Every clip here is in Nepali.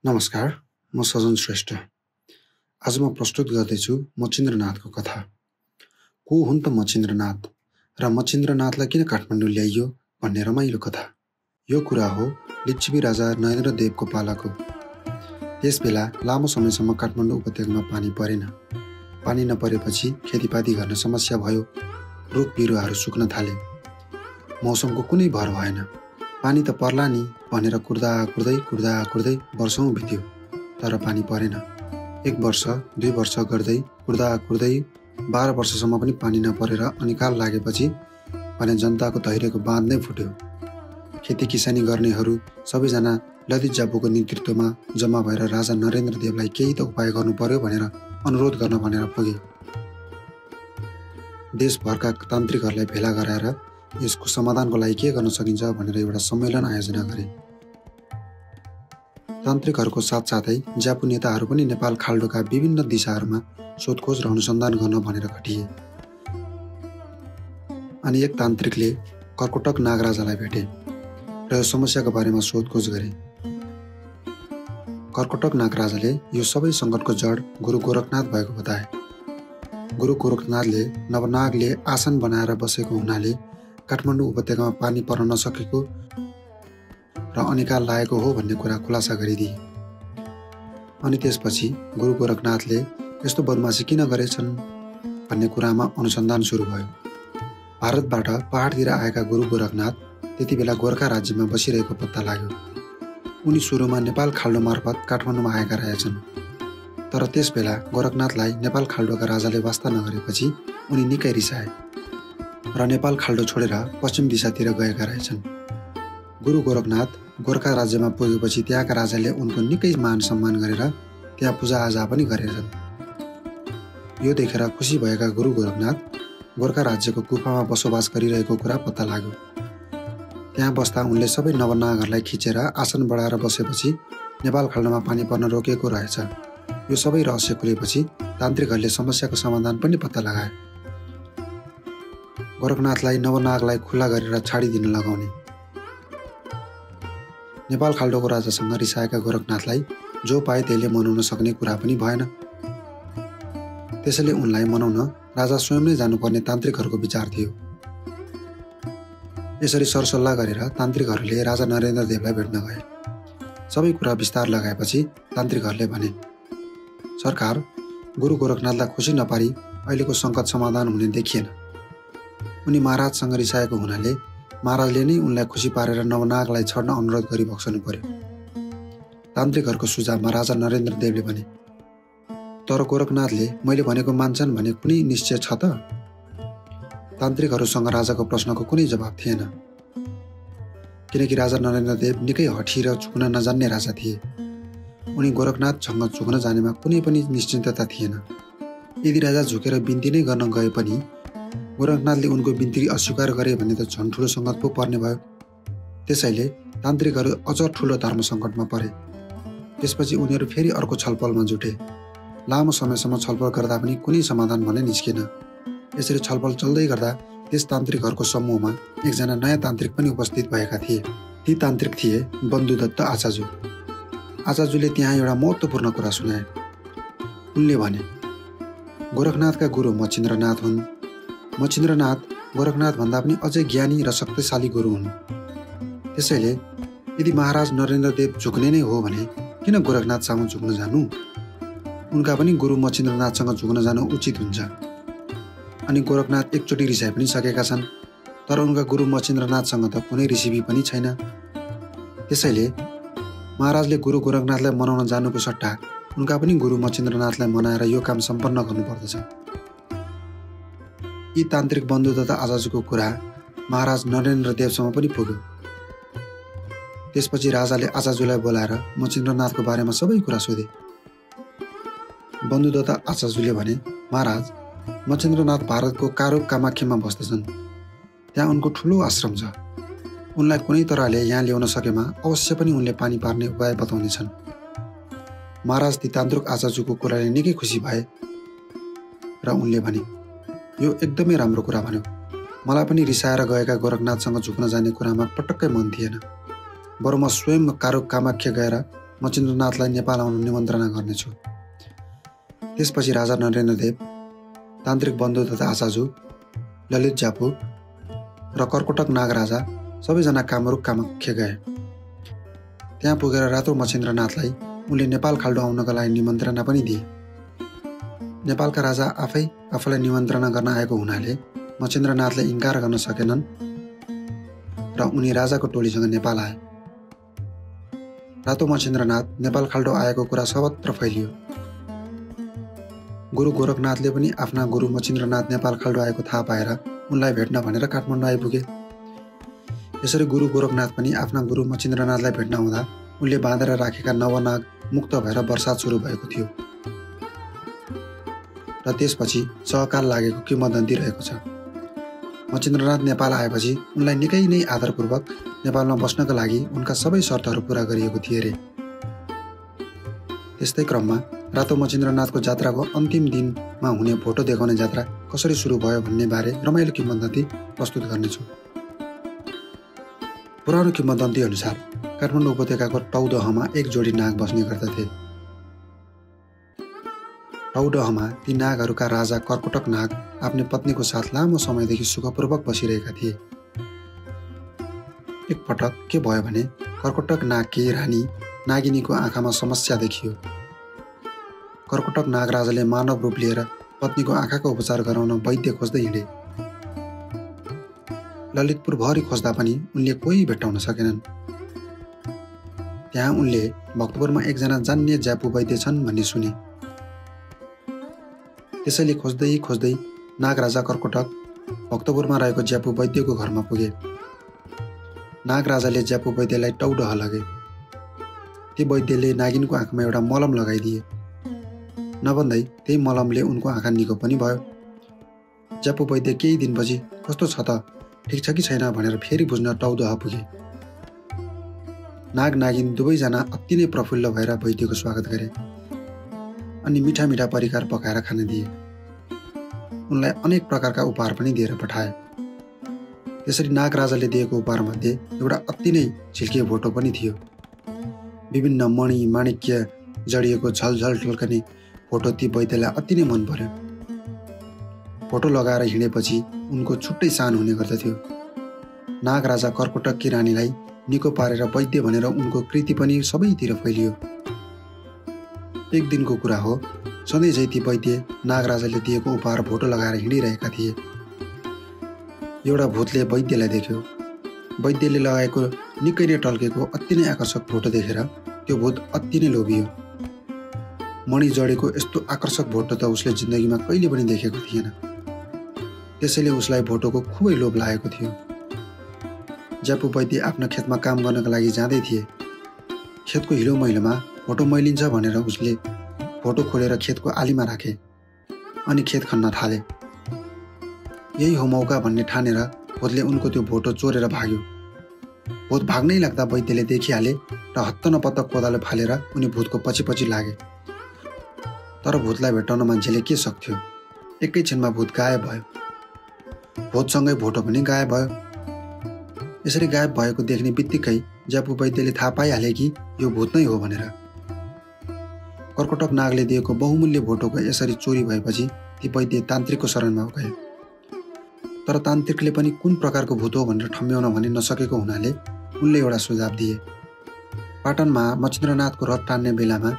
नमस्कार, म सजन श्रेष्ठ। आज म प्रस्तुत गर्दैछु मचिन्द्रनाथको कथा। को हुन् त मचिन्द्रनाथ र मचिन्द्रनाथलाई किन काठमाडौँ ल्याइयो भन्ने रमाइलो कथा। यो कुरा हो लिच्छवी राजा नरेन्द्र देवको पालाको। त्यस बेला लामो समयसम्म काठमाडौँ उपत्यकामा पानी परेन। पानी नपरेपछि खेतीपाती गर्न समस्या भयो। रुख बिरुवाहरू सुक्न थाले। मौसमको कुनै भर भएन। पानी त पर्ला नि भनेर कुर्दा वर्षौं बित्यो, तर पानी परेन। 1 वर्ष 2 वर्ष गर्दै कुर्दा 12 वर्षसम्म पनि पानी नपरेर अनिकाल लागेपछि भने जनताको धैर्यको बाँध नै फुट्यो। खेती किसानी गर्नेहरू सबैजना ललितजाबुको नेतृत्वमा जम्मा भएर राजा नरेन्द्र देवलाई केही त उपाय गर्नु पर्यो भनेर अनुरोध गर्न भनेर पुगे। देशभरका तान्त्रिकहरूलाई भेला गराएर यसको समाधानको लागि के गर्न सकिन्छ भनेर एउटा सम्मेलन आयोजना गरे। तान्त्रिकहरूको साथसाथै ज्यापु नेताहरू पनि नेपाल खाल्डोका विभिन्न दिशाहरूमा सोधखोज र अनुसन्धान गर्न भनेर खटिए। अनि एक तान्त्रिकले कर्कोटक नागराजालाई भेटे र यो समस्याको बारेमा सोधखोज गरे। कर्कोटक नागराजाले यो सबै सङ्कटको जड गुरु गोरखनाथ भएको बताए। गुरु गोरखनाथले नवनागले आसन बनाएर बसेको हुनाले काठमाडौँ उपत्यकामा पानी पर्न नसकेको र अनिकाल लागेको हो भन्ने कुरा खुलासा गरिदिए। अनि त्यसपछि गुरु गोरखनाथले यस्तो बदमासी किन गरेछन् भन्ने कुरामा अनुसन्धान सुरु भयो। भारतबाट पहाडतिर आएका गुरु गोरखनाथ त्यति बेला गोर्खा राज्यमा बसिरहेको पत्ता लाग्यो। उनी सुरुमा नेपाल खाल्डो मार्फत काठमाडौँमा आएका रहेछन्, तर त्यस बेला गोरखनाथलाई नेपाल खाल्डोका राजाले वास्ता नगरेपछि उनी निकै रिसाए र नेपाल खाल्डो छोडेर पश्चिम दिशातिर गएका रहेछन्। गुरु गोरखनाथ गोर्खा राज्यमा पुगेपछि त्यहाँका राजाले उनको निकै मान सम्मान गरेर त्यहाँ पूजाआजा पनि गरेछन्। यो देखेर खुसी भएका गुरु गोरखनाथ गोर्खा राज्यको गुफामा बसोबास गरिरहेको कुरा पत्ता लाग्यो। त्यहाँ बस्दा उनले सबै नवनागहरूलाई खिचेर आसन बढाएर बसेपछि नेपाल खाल्डोमा पानी पर्न रोकेको रहेछ। यो सबै रहस्य खुलेपछि तान्त्रिकहरूले समस्याको समाधान पनि पत्ता लगाए। गोरखनाथलाई नवनागलाई खुला गरेर छाडिदिन लगाउने। नेपाल खाल्डोको राजासँग रिसाएका गोरखनाथलाई जो पाए त्यसले मनाउन सक्ने कुरा पनि भएन। त्यसैले उनलाई मनाउन राजा स्वयं नै जानुपर्ने तान्त्रिकहरूको विचार थियो। यसरी सरसल्लाह गरेर तान्त्रिकहरूले राजा नरेन्द्र देवलाई भेट्न गए। सबै कुरा विस्तार लगाएपछि तान्त्रिकहरूले भने, सरकार, गुरु गोरखनाथलाई खुसी नपारी अहिलेको सङ्कट समाधान हुने देखिएन। उनी महाराजसँग रिसाएको हुनाले महाराजले नै उनलाई खुसी पारेर नवनागलाई छड्न अनुरोध गरी बक्सनु पर्यो। तान्त्रिकहरूको सुझावमा राजा नरेन्द्र देवले भने, तर गोरखनाथले मैले भनेको मान्छन् भने कुनै निश्चय छ त? तान्त्रिकहरूसँग राजाको प्रश्नको कुनै जवाब थिएन, किनकि राजा नरेन्द्र देव निकै हठी र झुक्न नजान्ने राजा थिए। उनी गोरखनाथसँग झुक्न जानेमा कुनै पनि निश्चिन्तता थिएन। यदि राजा झुकेर बिन्ती नै गर्न गए पनि गोरखनाथले उनको बिन्ती अस्वीकार गरे भने त झन् ठुलो सङ्कट पो पर्ने भयो। त्यसैले तान्त्रिकहरू अझ ठुलो धर्म सङ्कटमा परे। त्यसपछि उनीहरू फेरि अर्को छलफलमा जुटे। लामो समयसम्म छलफल गर्दा पनि कुनै समाधान भने निस्केन। यसरी छलफल चल्दै गर्दा त्यस तान्त्रिकहरूको समूहमा एकजना नयाँ तान्त्रिक पनि उपस्थित भएका थिए। ती तान्त्रिक थिए बन्धुदत्त आचार्य। आचार्यले त्यहाँ एउटा महत्त्वपूर्ण कुरा सुनाए। उनले भने, गोरखनाथका गुरु मचिन्द्रनाथ हुन्। मचिन्द्रनाथ गोरखनाथ भन्दा पनि अझै ज्ञानी र शक्तिशाली गुरु हुन्। त्यसैले यदि महाराज नरेन्द्र देव झुक्ने नै हो भने किन गोरखनाथ सामु झुक्न जानु? उनका पनि गुरु मचिन्द्रनाथसँग झुक्न जानु उचित हुन्छ। अनि गोरखनाथ एकचोटि रिसाइ पनि सकेका छन्, तर उनका गुरु मचिन्द्रनाथसँग त कुनै रिसिभी पनि छैन। त्यसैले महाराजले गुरु गोरखनाथलाई मनाउन जानुको सट्टा उनका पनि गुरु मचिन्द्रनाथलाई मनाएर यो काम सम्पन्न गर्नुपर्दछ। यी तान्त्रिक बन्धुदत्त आचार्यको कुरा महाराज नरेन्द्र देवसम्म पनि पुग्यो। त्यसपछि राजाले आचार्यलाई बोलाएर मचिन्द्रनाथको बारेमा सबै कुरा सोधे। बन्धुदत्त आचार्यले भने, महाराज, मचिन्द्रनाथ भारतको कारुक कामाख्यामा बस्दछन्। त्यहाँ उनको ठुलो आश्रम छ। उनलाई कुनै तरहले यहाँ ल्याउन सकेमा अवश्य पनि उनले पानी पार्ने उपाय बताउनेछन्। महाराज ती तान्त्रिक आचार्यको कुराले निकै खुसी भए र उनले भने, यो एकदमै राम्रो कुरा भन्यो। मलाई पनि रिसाएर गएका गोरखनाथसँग झुक्न जाने कुरामा पटक्कै मन थिएन। बरु म स्वयं कारुक कामाख्या गएर मचिन्द्रनाथलाई नेपाल आउन निमन्त्रणा गर्नेछु। त्यसपछि राजा नरेन्द्रदेव, तान्त्रिक बन्धु तथा आचार्य ललित ज्यापू र कर्कोटक नाग राजा सबैजना कामरूप कामाख्या गए। त्यहाँ पुगेर रातो मचिन्द्रनाथलाई उनले नेपाल खाल्डो आउनका लागि निमन्त्रणा पनि दिए। नेपालका राजा आफूलाई निमन्त्रणा गर्न आएको हुनाले मचिन्द्रनाथले इन्कार गर्न सकेनन् र उनी राजाको टोलीसँग नेपाल आए। रातो मचिन्द्रनाथ नेपाल खाल्डो आएको कुरा सर्वत्र फैलियो। गुरु गोरखनाथले पनि आफ्ना गुरु मचिन्द्रनाथ नेपाल खाल्डो आएको थाहा पाएर उनलाई भेट्न भनेर काठमाडौँ आइपुगे। यसरी गुरु गोरखनाथ पनि आफ्ना गुरु मचिन्द्रनाथलाई भेट्न आउँदा उनले बाँधेर राखेका नवनाग मुक्त भएर वर्षात सुरु भएको थियो र त्यसपछि सहकाल लागेको किंवदन्ती रहेको छ। मचिन्द्रनाथ नेपाल आएपछि उनलाई निकै नै आदरपूर्वक नेपालमा बस्नका लागि उनका सबै शर्तहरू पूरा गरिएको थिए रे। त्यस्तै क्रममा रातो मचिन्द्रनाथको जात्राको अन्तिम दिनमा हुने भोटो देखाउने जात्रा कसरी सुरु भयो भन्ने बारे रमाइलो किंवदन्ती प्रस्तुत गर्नेछु। पुरानो किंवदन्ती अनुसार काठमाडौँ उपत्यकाको टौदहमा एक जोडी नाग बस्ने गर्दथे। टौदहमा ती नागहरूका राजा कर्कोटक नाग आफ्नी पत्नीको साथ लामो समयदेखि सुखपूर्वक बसिरहेका थिए। एकपटक के भयो भने कर्कोटक नागकी रानी नागिनीको आँखामा समस्या देखियो। कर्कोटक नाग राजाले मानव रूप लिएर पत्नीको आँखाको उपचार गराउन वैद्य खोज्दै हिँडे। ललितपुर भरि खोज्दा पनि उनले कोही भेट्टाउन सकेनन्। त्यहाँ उनले भक्तपुरमा एकजना जान्ने ज्यापू वैद्य छन् भन्ने सुने। त्यसैले खोज्दै खोज्दै नाग राजा कर्कोटक भक्तपुरमा रहेको ज्यापू वैद्यको घरमा पुगे। नाग राजाले ज्यापू वैद्यलाई टौडह लगे। ती वैद्यले नागिनको आँखामा एउटा मलम लगाइदिए। नभन्दै त्यही मलमले उनको आँखा निको पनि भयो। ज्यापू वैद्य केही दिनपछि कस्तो छ त, ठिक छ कि छैन भनेर फेरि बुझ्न टौदह पुगे। नाग नागिन दुवैजना अति नै प्रफुल्ल भएर वैद्यको स्वागत गरे अनि मिठा मिठा परिकार पकाएर खान दिए। उनलाई अनेक प्रकारका उपहार पनि दिएर पठाए। त्यसरी नाग राजाले दिएको उपहारमध्ये एउटा अति नै झिल्कियो भोटो पनि थियो। विभिन्न मणि माणिक्य जडिएको झलझल टल्कने फोटो ती वैद्यलाई अति नै मन पर्यो। फोटो लगाएर हिँडेपछि उनको छुट्टै सान हुने गर्दथ्यो। नाग राजा कर्कोटककी रानीलाई निको पारेर वैद्य भनेर उनको कृति पनि सबैतिर फैलियो। एक दिनको कुरा हो, सधैँ झै ती वैद्य नाग राजाले दिएको उपहार फोटो लगाएर हिँडिरहेका थिए। एउटा भूतले वैद्यलाई देख्यो। वैद्यले लगाएको निकै नै टल्केको अति नै आकर्षक फोटो देखेर त्यो भूत अति नै लोभियो। मणि जडेको यस्तो आकर्षक भोटो त उसले जिन्दगीमा कहिले पनि देखेको थिएन। त्यसैले उसलाई भोटोको खुबै लोभ लागेको थियो। ज्यापू वैद्य आफ्नो खेतमा काम गर्नका लागि जाँदै थिए। खेतको हिलो मैलोमा भोटो मैलिन्छ भनेर उसले भोटो खोलेर खेतको आलीमा राखे अनि खेत खन्न थाले। यही हो मौका भन्ने ठानेर भूतले उनको त्यो भोटो चोरेर भाग्यो। भूत भाग्नै लाग्दा वैद्यले देखिहाले र हत्त नपत्त कोदालो फालेर उनी भूतको पछि पछि लागे। तर भूतलाई भेट्टाउन मान्छेले के सक्थ्यो। एकैछिनमा भूत गायब भयो। भूतसँगै भोटो पनि गायब भयो। यसरी गायब भएको देख्ने बित्तिकै ज्यापू वैद्यले थाहा पाइहाले कि यो भूत नै हो भनेर। कर्कोटक नागले दिएको बहुमूल्य भोटोको यसरी चोरी भएपछि ती वैद्य तान्त्रिकको शरणमा गए। तर तान्त्रिकले पनि कुन प्रकारको भूत हो भनेर ठम्ब्याउन भने नसकेको हुनाले उनले एउटा सुझाव दिए। पाटनमा मचिन्द्रनाथको रथ टान्ने बेलामा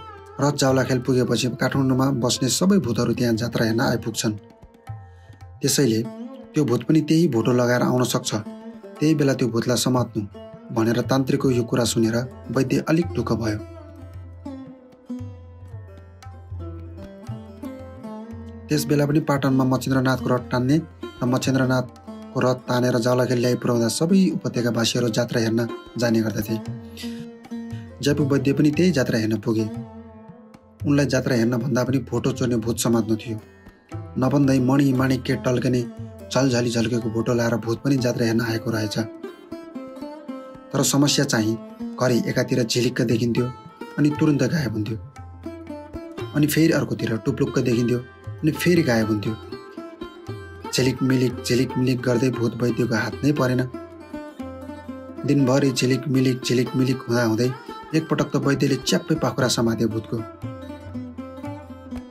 रथ जावलाखेल पुगेपछि काठमाडौँमा बस्ने सबै भूतहरू त्यहाँ जात्रा हेर्न आइपुग्छन्। त्यसैले त्यो भूत पनि त्यही भोटो लगाएर आउन सक्छ। त्यही बेला त्यो भूतलाई समात्नु भनेर तान्त्रिकको यो कुरा सुनेर वैद्य अलिक ढुक्क भयो। त्यस बेला पनि पाटनमा मचिन्द्रनाथको रथ टान्ने र मचिन्द्रनाथको रथ तानेर जावलाखेल ल्याइ पुर्याउँदा सबै उपत्यकावासीहरू जात्रा हेर्न जाने गर्दथे। ज्यापू वैद्य पनि त्यही जात्रा हेर्न पुगे। उनलाई जात्रा हेर्न भन्दा पनि भोटो चोर्ने भूत समात्नु थियो। नभन्दै मणि माणिक्य टल्कने झलझली झल्केको भोटो लाएर भूत पनि जात्रा हेर्न आएको रहेछ। तर समस्या चाहिँ घरि एकातिर झिलिक्क देखिन्थ्यो अनि तुरुन्त गायब हुन्थ्यो, अनि फेरि अर्कोतिर टुप्लुक्क देखिन्थ्यो अनि फेरि गायब हुन्थ्यो। झिलिक मिलिक गर्दै भूत वैद्यको हात नै परेन। दिनभरि झिलिक मिलिक हुँदा हुँदै एकपटक त वैद्यले च्याप्पै पाखुरा समात्यो भूतको।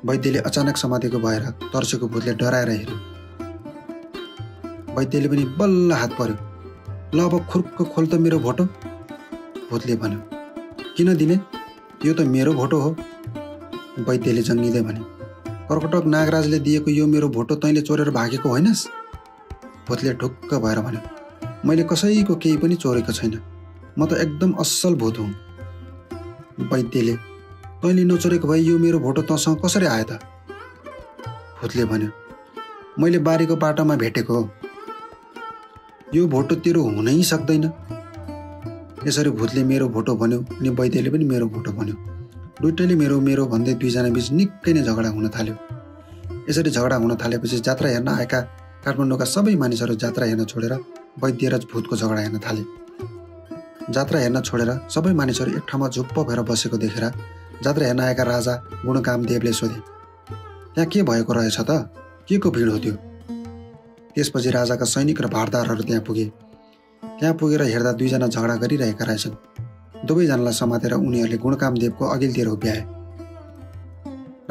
वैद्यले अचानक समातेको भएर तर्सेको भूतले डराएर हेऱ्यो। वैद्यले पनि बल्ल हात पर्यो। ल अब खुर्क खोल त मेरो भोटो। भूतले भन्यो। किन दिने? यो त मेरो भोटो हो। वैद्यले जङ्गिँदै भने। कर्कटक नागराजले दिएको यो मेरो भोटो तैँले चोरेर भागेको होइनस्? भूतले ढुक्क भएर भन्यो। मैले कसैको केही पनि चोरेको छैन। म त एकदम असल भूत हुँ। वैद्यले तैँले नचोरेको भए यो मेरो भोटो तँसँग कसरी आयो त? भूतले भन्यो। मैले बारीको बाटोमा भेटेको हो। यो भोटो तेरो हुनै सक्दैन। यसरी भूतले मेरो भोटो भन्यो अनि वैद्यले पनि मेरो भोटो भन्यो। दुईटैले मेरो मेरो भन्दै दुईजना बीच निकै नै झगडा हुन थाल्यो। यसरी झगडा हुन थालेपछि जात्रा हेर्न आएका काठमाडौँका सबै मानिसहरू जात्रा हेर्न छोडेर वैद्य र भूतको झगडा हेर्न थाले। जात्रा हेर्न छोडेर सबै मानिसहरू एक ठाउँमा झुप्प भएर बसेको देखेर जात्रा हेर्न आएका राजा गुणकामदेवले सोधे, त्यहाँ के भएको रहेछ त? के को भिड हो त्यो? त्यसपछि राजाका सैनिक र भारदारहरू त्यहाँ पुगे। त्यहाँ पुगेर हेर्दा दुईजना झगडा गरिरहेका रहेछन्। दुवैजनालाई समातेर उनीहरूले गुणकामदेवको अघिल्तिर उभ्याए।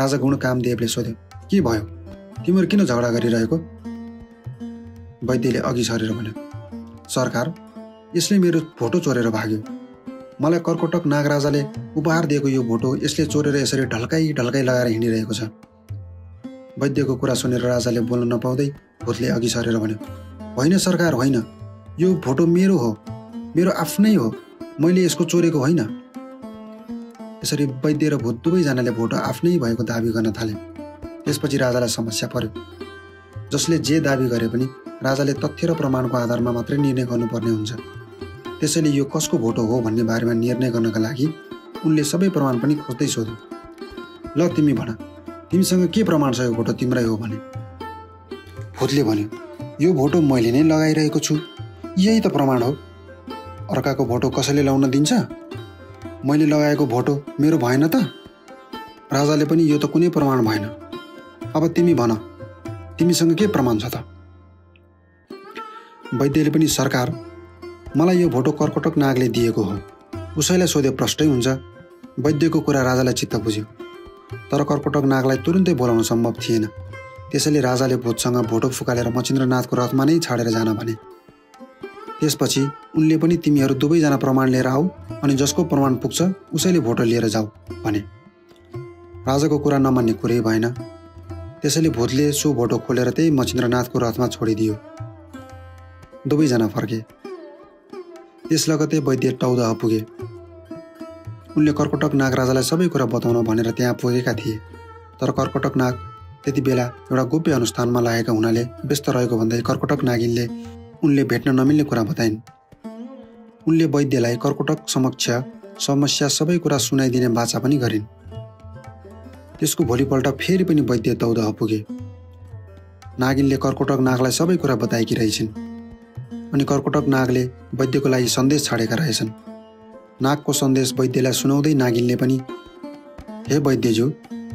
राजा गुणकामदेवले सोध्यो, के भयो? तिमीहरू किन झगडा गरिरहेको? वैद्यले अघि सरेर भन्यो, सरकार, यसले मेरो भोटो चोरेर भाग्यो। मलाई कर्कटक नागराजाले उपहार दिएको यो भोटो यसले चोरेर यसरी ढल्काई ढल्काई लगाएर हिँडिरहेको छ। वैद्यको कुरा सुनेर राजाले बोल्न नपाउँदै भूतले अघि सरेर भन्यो, होइन सरकार, होइन, यो भोटो मेरो हो, मेरो आफ्नै हो, मैले यसको चोरेको होइन। यसरी वैद्य र भूत दुवैजनाले भोटो आफ्नै भएको दाबी गर्न थाले। त्यसपछि राजालाई समस्या पर्यो। जसले जे दाबी गरे पनि राजाले तथ्य र प्रमाणको आधारमा मात्रै निर्णय गर्नुपर्ने हुन्छ। त्यसैले यो कसको भोटो हो भन्ने बारेमा निर्णय गर्नका लागि उनले सबै प्रमाण पनि खोज्दै सोध्यो। ल तिमी भन, तिमीसँग के प्रमाण छ यो भोटो तिम्रै हो भने? भूतले भन्यो, यो भोटो मैले नै लगाइरहेको छु, यही त प्रमाण हो। अर्काको भोटो कसैले लाउन दिन्छ? मैले लगाएको भोटो मेरो भएन त? राजाले पनि यो त कुनै प्रमाण भएन। अब तिमी भन, तिमीसँग के प्रमाण छ त? वैद्यले पनि, सरकार, मलाई यो भोटो कर्कटक नागले दिएको हो। उसैलाई सोधे प्रष्टै हुन्छ। वैद्यको कुरा राजालाई चित्त बुझ्यो। तर कर्कटक नागलाई तुरुन्तै बोलाउन सम्भव थिएन। त्यसैले राजाले भूतसँग भोटो फुकालेर मचिन्द्रनाथको रथमा नै छाडेर जान भने। त्यसपछि उनले पनि तिमीहरू दुवैजना प्रमाण लिएर आऊ अनि जसको प्रमाण पुग्छ उसैले भोटो लिएर जाऊ भने। राजाको कुरा नमान्ने कुरै भएन। त्यसैले भूतले सो भोटो खोलेर त्यही मचिन्द्रनाथको रथमा छोडिदियो। दुवैजना फर्के। त्यस लगतै वैद्य टौदह पुगे। उनले कर्कटक नाग राजालाई सबै कुरा बताउन भनेर त्यहाँ पुगेका थिए। तर कर्कटक नाग त्यति बेला एउटा गोप्य अनुष्ठानमा लागेका हुनाले व्यस्त रहेको भन्दै कर्कटक नागिनले उनले भेट्न नमिल्ने कुरा बताइन्। उनले वैद्यलाई कर्कटक समक्ष समस्या सबै कुरा सुनाइदिने बाचा पनि गरिन्। त्यसको भोलिपल्ट फेरि पनि वैद्य टौदह पुगे। नागिनले कर्कटक नागलाई सबै कुरा बताएकी रहेछन्। अनि कर्कटक नागले वैद्यको लागि सन्देश छाडेका रहेछन्। नागको सन्देश वैद्यलाई सुनाउँदै नागिनले पनि, हे वैद्यज्यू,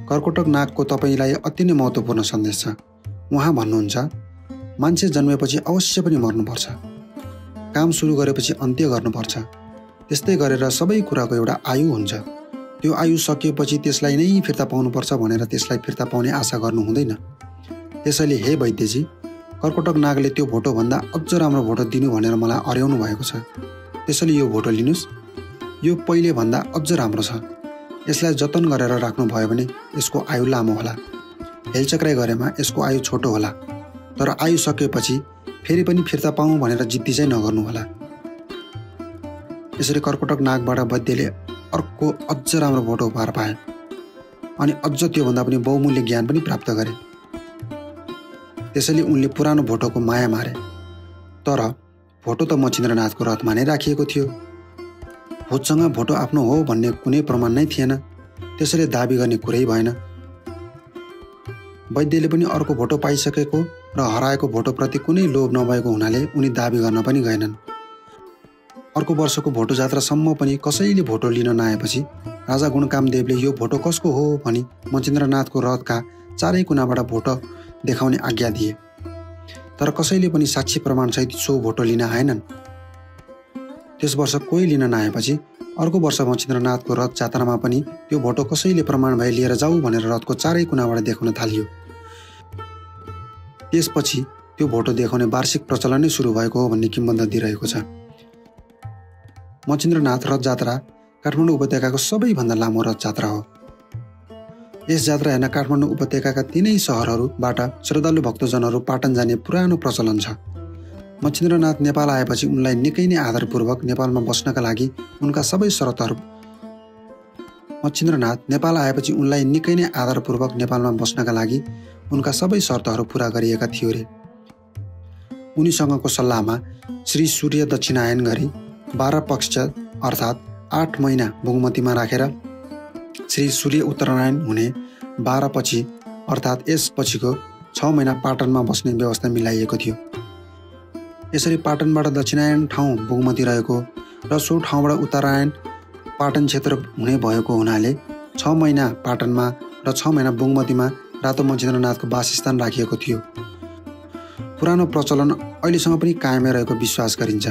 कर्कटक नागको तपाईँलाई अति नै महत्त्वपूर्ण सन्देश छ। उहाँ भन्नुहुन्छ, मान्छे जन्मेपछि अवश्य पनि मर्नुपर्छ, काम सुरु गरेपछि अन्त्य गर्नुपर्छ। त्यस्तै गरेर सबै कुराको एउटा आयु हुन्छ। त्यो आयु सकिएपछि त्यसलाई नै फिर्ता पाउनुपर्छ भनेर त्यसलाई फिर्ता पाउने आशा गर्नु हुँदैन। त्यसैले हे वैद्यजी, कर्कटक नागले त्यो भोटोभन्दा अझ राम्रो भोटो दिनु भनेर मलाई अर्याउनु भएको छ। त्यसैले यो भोटो लिनुहोस्। यो पहिले भन्दा अझ राम्रो छ। यसलाई जतन गरेर राख्नुभयो भने यसको आयु लामो होला। हेलचक्राइ गरेमा यसको आयु छोटो होला। तर आयु सकेपछि फेरि पनि फिर्ता पाऊँ भनेर जिद्दी चाहिँ नगर्नु होला। यसरी कर्कटक नागबाट वैद्यले अर्को अझ राम्रो भोटो उपहार पाए अनि अझ त्योभन्दा पनि बहुमूल्य ज्ञान पनि प्राप्त गरे। त्यसैले उनले पुरानो भोटोको माया मारे। तर भोटो त मचिन्द्रनाथको रथमा नै राखिएको थियो। भूतसँग भोटो आफ्नो हो भन्ने कुनै प्रमाण नै थिएन। त्यसैले दाबी गर्ने कुरै भएन। वैद्यले पनि अर्को भोटो पाइसकेको र हराएको भोटोप्रति कुनै लोभ नभएको हुनाले उनी दाबी गर्न पनि गएनन्। अर्को वर्षको भोटो जात्रासम्म पनि कसैले भोटो लिन नआएपछि राजा गुणकामदेवले यो भोटो कसको हो भनी मचिन्द्रनाथको रथका चारै कुनाबाट भोटो देखाउने आज्ञा दिए। तर कसैले पनि साक्षी प्रमाणसहित सो भोटो लिन आएनन्। त्यस वर्ष कोही लिन नआएपछि अर्को वर्ष मच्छिन्द्रनाथको रथ जात्रामा पनि त्यो भोटो कसैले प्रमाण भए लिएर जाऊ भनेर रथको चारै कुनाबाट देखाउन थालियो। त्यसपछि त्यो भोटो देखाउने वार्षिक प्रचलन नै सुरु भएको हो भन्ने किम्वदन्ती रहेको छ। मच्छिन्द्रनाथ रथ जात्रा काठमाडौँ उपत्यकाको सबैभन्दा लामो रथ जात्रा हो। यस जात्रा हेर्न काठमाडौँ उपत्यकाका तीनै सहरहरूबाट श्रद्धालु भक्तजनहरू पाटन जाने पुरानो प्रचलन छ। मच्छिन्द्रनाथ नेपाल आएपछि उनलाई निकै नै आदरपूर्वक नेपालमा बस्नका लागि उनका सबै शर्तहरू पुरा गरिएका थियो रे। उनीसँगको सल्लाहमा श्री सूर्य दक्षिणायन गरी 12 पक्ष अर्थात् 8 महिना बुगमतीमा राखेर श्री सूर्य उत्तरायण हुने 12 पछि अर्थात् यसपछिको 6 महिना पाटनमा बस्ने व्यवस्था मिलाइएको थियो। यसरी पाटनबाट दक्षिणायन ठाउँ बुगमती रहेको र सो ठाउँबाट उत्तरायण पाटन क्षेत्र हुने भएको हुनाले 6 महिना पाटनमा र 6 महिना बुगमतीमा रातो मच्छिन्द्रनाथको वासस्थान राखिएको थियो। पुरानो प्रचलन अहिलेसम्म पनि कायमै रहेको विश्वास गरिन्छ।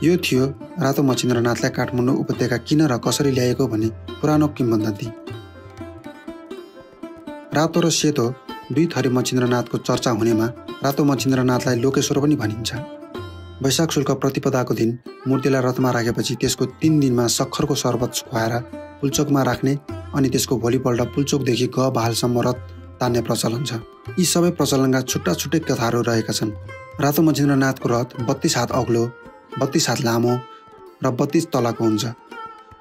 यो थियो रातो मच्छिन्द्रनाथलाई काठमाडौँ उपत्यका किन र कसरी ल्याएको भन्ने पुरानो किम्वदन्ती। रातो र सेतो दुई थरी मच्छिन्द्रनाथको चर्चा हुनेमा रातो मच्छिन्द्रनाथलाई लोकेश्वर पनि भनिन्छ। वैशाख शुक्ल प्रतिपदाको दिन मूर्तिलाई रथमा राखेपछि त्यसको 3 दिनमा सक्खरको शरबत खुवाएर पुल्चोकमा राख्ने अनि त्यसको भोलिपल्ट पुल्चोकदेखि गहभालसम्म रथ तान्ने प्रचलन छ। यी सबै प्रचलनका छुट्टा छुट्टै कथाहरू रहेका छन्। रातो मच्छिन्द्रनाथको रथ 32 हात अग्लो, 32 हात लामो र 32 तलाको हुन्छ।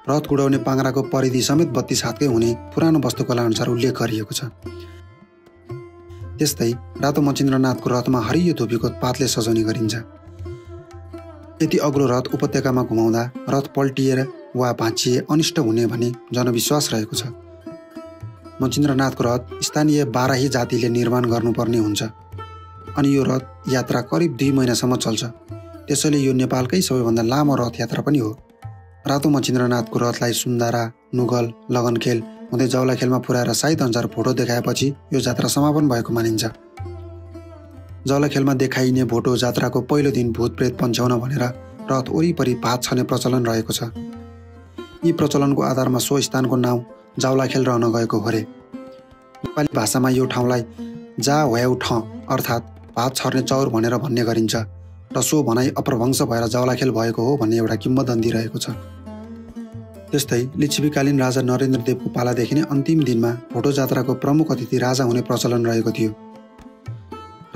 रथ कुडाउने पाङ्राको परिधि समेत 32 हातकै हुने पुरानो वस्तुकला अनुसार उल्लेख गरिएको छ। त्यस्तै रातो मच्छिन्द्रनाथको रथमा हरियो धुपीको पातले सजाउने गरिन्छ। यति अग्लो रथ उपत्यकामा घुमाउँदा रथ पल्टिएर वा भाँचिए अनिष्ट हुने भन्ने जनविश्वास रहेको छ। मच्छिन्द्रनाथको रथ स्थानीय बाराही जातिले निर्माण गर्नुपर्ने हुन्छ अनि यो रथ यात्रा करिब 2 महिनासम्म चल्छ। त्यसैले यो नेपालकै सबैभन्दा लामो रथ यात्रा पनि हो। रातो मच्छिन्द्रनाथको रथलाई सुन्दारा, नुगल, लगनखेल हुँदै जौलाखेलमा पुर्याएर साइत अनुसार भोटो देखाएपछि यो जात्रा समापन भएको मानिन्छ। जौलाखेलमा देखाइने भोटो जात्राको पहिलो दिन भूतप्रेत पन्छ्याउन भनेर रथ वरिपरि भात छर्ने प्रचलन रहेको छ। यी प्रचलनको आधारमा सो स्थानको नाउँ जाउलाखेल रहन गएको हो रे। नेपाली भाषामा यो ठाउँलाई जा ह्वाउ ठ अर्थात् भात छर्ने चौर भनेर भन्ने गरिन्छ र सो भनाइ अप्रभंश भएर जाउलाखेल भएको हो भन्ने एउटा किम्वदन्ती रहेको छ। त्यस्तै लिच्छवीकालीन राजा नरेन्द्रदेवको पालादेखि नै अन्तिम दिनमा भोटो जात्राको प्रमुख अतिथि राजा हुने प्रचलन रहेको थियो।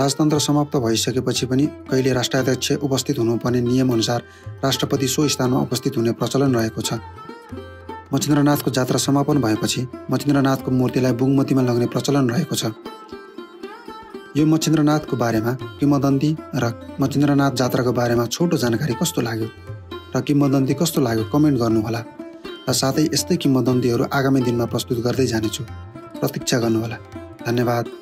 राजतन्त्र समाप्त भइसकेपछि पनि कहिले राष्ट्राध्यक्ष उपस्थित हुनुपर्ने नियम अनुसार राष्ट्रपति सो स्थानमा उपस्थित हुने प्रचलन रहेको छ। मच्छिन्द्रनाथको जात्रा समापन भएपछि मच्छिन्द्रनाथको मूर्तिलाई बुगमतीमा लग्ने प्रचलन रहेको छ। यो मच्छिन्द्रनाथको बारेमा किम्वदन्ती र मच्छिन्द्रनाथ जात्राको बारेमा छोटो जानकारी कस्तो लाग्यो र किम्वदन्ती कस्तो लाग्यो कमेन्ट गर्नुहोला र साथै यस्तै किम्वदन्तीहरू आगामी दिनमा प्रस्तुत गर्दै जानेछु। प्रतीक्षा गर्नुहोला। धन्यवाद।